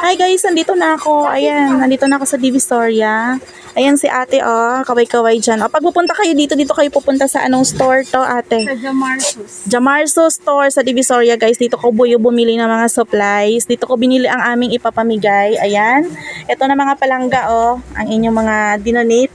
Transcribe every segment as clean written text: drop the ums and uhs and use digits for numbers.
Hi guys, nandito na ako. Ayan, nandito na ako sa Divisoria. Ayan si ate, oh. Kaway-kaway dyan. O, pag pupunta kayo dito, dito kayo pupunta sa anong store to, ate? Sa Jamarsos. Jamarso store sa Divisoria, guys. Dito ko bumili ng mga supplies. Dito ko binili ang aming ipapamigay. Ayan. Ito na mga palangga, oh. Ang inyong mga dinonate.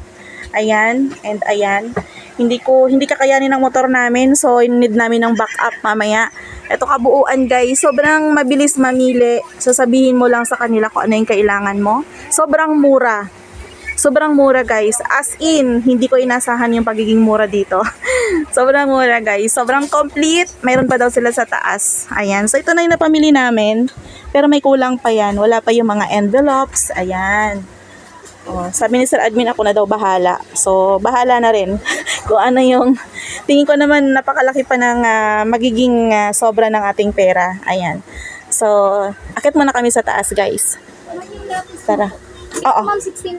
Ayan. And ayan. Hindi kakayanin ng motor namin, so need namin ng backup mamaya. Ito kabuuan guys, sobrang mabilis mamili. Sasabihin mo lang sa kanila kung ano yung kailangan mo. Sobrang mura. Sobrang mura guys. As in, hindi ko inasahan yung pagiging mura dito. Sobrang mura guys. Sobrang complete. Mayroon pa daw sila sa taas. Ayan. So ito na yung napamili namin. Pero may kulang pa yan. Wala pa yung mga envelopes. Ayan. Oh, sabi ni Sir Admin, ako na daw bahala. So, bahala na rin. Kung ano yung, tingin ko naman napakalaki pa ng magiging sobra ng ating pera. Ayan. So, akit muna kami sa taas, guys. Tara. Oo. Ma'am, 16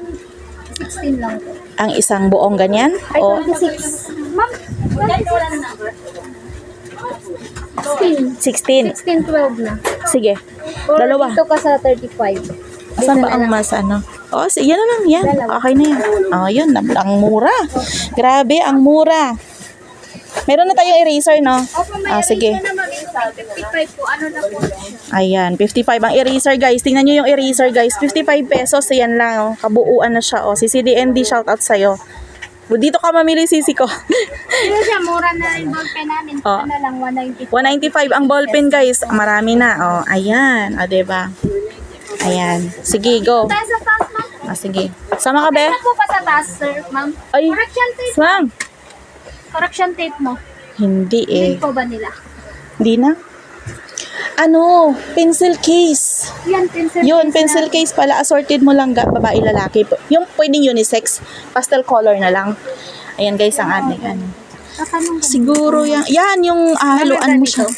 lang po. Ang isang buong ganyan? Ay, O 26. Ma'am, 16. 16. 12 na. Sige. Or Dalawa. dito ka sa 35. Saan ba ang mas ano? Oh, sige, yan na lang. Yan. Okay na yan. Oh, yun. Ang mura. Grabe, ang mura. Meron na tayong eraser, no? Sige. Na ma'am, 55 po. Ano na po? Ayan, 55 ang eraser guys. Tingnan nyo yung eraser guys. 55 pesos. Yan lang. Oh. Kabuuan na siya. Oh. Si CDND, shout out sa'yo. Dito ka mamili, sisi ko. Pero siya, mura na yung ballpen namin. Oh. Ano lang, 195. 195 ang ballpen guys. Marami na. Oh, ayan. O, diba? Ayan. Sige, go. Tayo sa taas, ma'am. Sige. Sama ka, be? Ano po pa sa taas, sir, ma'am? Ay, Correction tape. Swang. Correction tape mo. Hindi eh. Hindi po ba nila? Hindi na. Ano? Pencil case. Yan, pencil Yun, case pencil na. case pala. Assorted mo lang babae, lalaki. Yung pwedeng unisex. Pastel color na lang. Ayan guys, ang ating ano. Tatanong ka. Siguro yan yung haluan mo siya.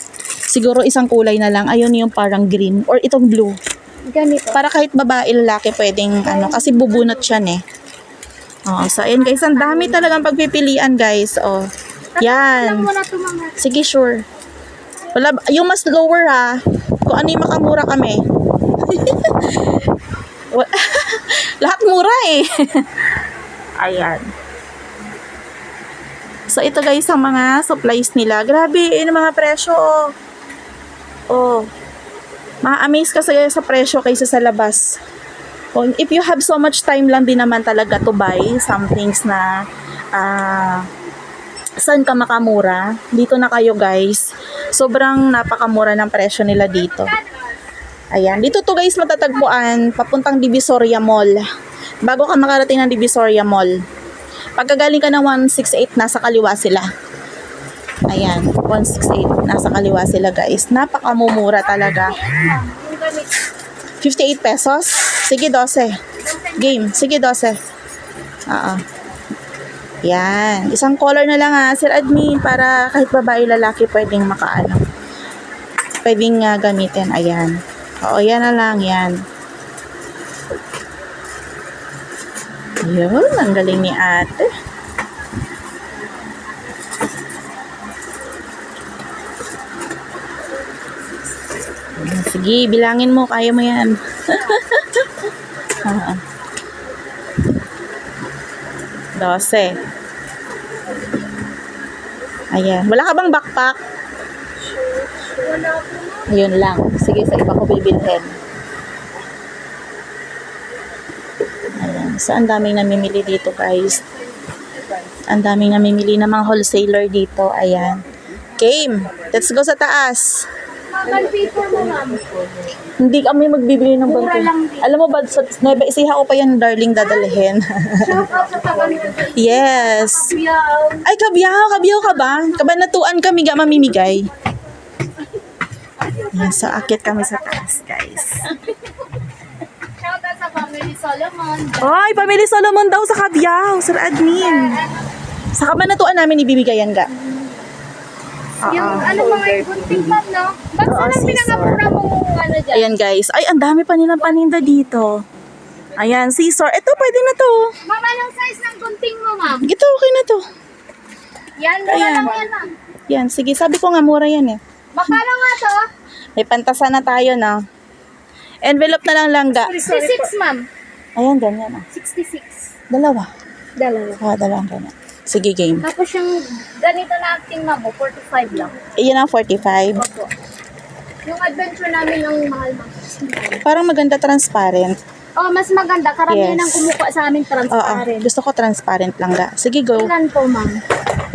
Siguro isang kulay na lang. Ayun yung parang green. Or itong blue. Ganito. Para kahit babae, lalaki pwedeng ano. Kasi bubunot yan eh. Oh, so ayan guys. Ang dami talagang pagpipilian guys. Oh. Lang Yan. mo na ito, mga. Sige, sure. Wala, yung mas lower ha. Kung ano yung makamura kami. Lahat mura eh. Ayan. So ito guys ang mga supplies nila. Grabe, yung mga presyo oh. Oh. Ma-amaze ka sa presyo kaysa sa labas. Oh, if you have so much time lang din naman talaga to buy some things na saan ka makamura, dito na kayo guys. Sobrang napakamura ng presyo nila dito. Ayan, dito to guys matatagpuan papuntang Divisoria Mall. Bago ka makarating ng Divisoria Mall, pagkagaling ka ng 168, nasa kaliwa sila. Ayan, 168, nasa kaliwa sila guys. Napakamumura talaga. 58 pesos? Sige, 12. Game, sige, 12. Yan. Isang color na lang ha, Sir Admin, para kahit babae lalaki pwedeng makaano. Pwedeng gamitin. Ayan. Oo, yan na lang. Yan. Yun. Ang galing ni ate. Sige, bilangin mo. Kaya mo yan. Oo. 12. Ayan. Wala ka bang backpack? Ayun lang. Sige, sa iba ko bibilhin. Ayan. So, ang daming namimili dito, guys. Ang daming namimili ng mga wholesaler dito. Ayan. Game. Let's go sa taas. Magal paper mo, ma'am. Hindi kami magbibili ng Mura banting. lang din. Alam mo ba, sa Nueva Ecija ko pa yan, darling, dadalhin. Shout out sa tagal nito. Yes. Kuya. Ay, kabyaw ka ba? Kabanatuan kami ga mamimigay. Yan, so akit kami sa taas, guys. Shout out sa family Solomon. Ay, pamili Solomon daw sa Kabyaw, Sir Admin. Sa kabanatuan namin ibibigayan ga. Yung ano mga gunting, ma'am, no? Ba't Oo, saan ang scissor. pinangamura mong ano dyan? Ayan, guys. Ay, ang dami pa nilang paninda dito. Ayan, scissor. Ito, pwede na to. Ma'am, anong size ng gunting mo, ma'am? Ito, okay na to. Yan, mura Ayan. lang yan, ma'am. Yan, sige. Sabi ko nga, mura yan eh. Magkano nga to? May pantasa na tayo, no? Envelope na lang langga. 66, ma'am. Ayan, ganyan ah. 66. Dalawa. Dalawa. Dalawang ganyan. Sige, game. Tapos yung ganito natin, ma'am, 45 lang. Iyan ang 45. Opo. Yung adventure namin yung mahal, ma'am. Parang maganda transparent. Oh, mas maganda. Karamihan Yes. ang kumukuha sa amin Oo. transparent. Gusto ko transparent langga. Sige, go. Ilan po, ma'am?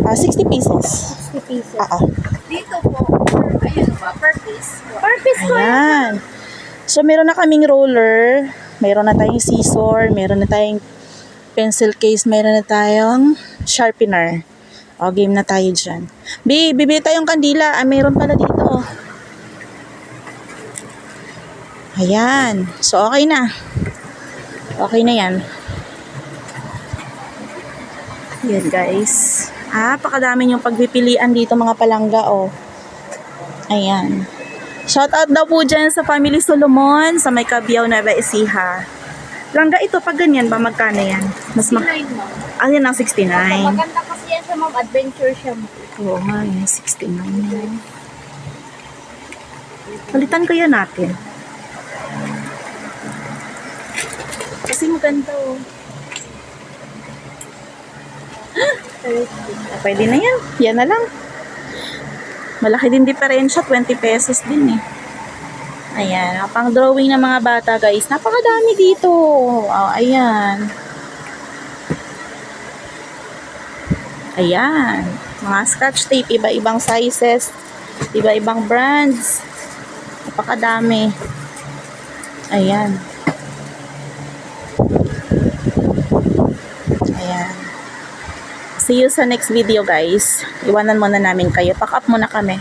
60 pieces. 60 pieces. Oo. Dito po, ayun ba, per piece. Per piece po. Ayan. So, meron na kaming roller. Meron na tayong scissor. Meron na tayong pencil case. Meron na tayong sharpener. O, game na tayo dyan. Bibili tayong kandila. Meron pala dito. Ayan. So, okay na. Okay na yan. Yan, guys. Pakadami yung pagpipilian dito mga palangga, oh. Ayan. Shoutout daw po dyan sa Family Solomon sa may Cabiao, Nueva Ecija. Langga ito, pag ganyan ba, magkano yan? Mas 69, ma'am. Yan ang 69. Maganda kasi yan siya, ma'am. Adventure siya, ma'am. Oo nga, 69. Palitan kaya natin. Kasi maganda, oh. Pwede na yan. Yan na lang. Malaki din diferensya. 20 pesos din eh. Ayan. Pang drawing ng mga bata, guys. Napakadami dito. Oh, ayan. Ayan. Mga scotch tape. Iba-ibang sizes. Iba-ibang brands. Napakadami. Ayan. Ayan. See you sa next video, guys. Iwanan muna namin kayo. Pack up muna kami.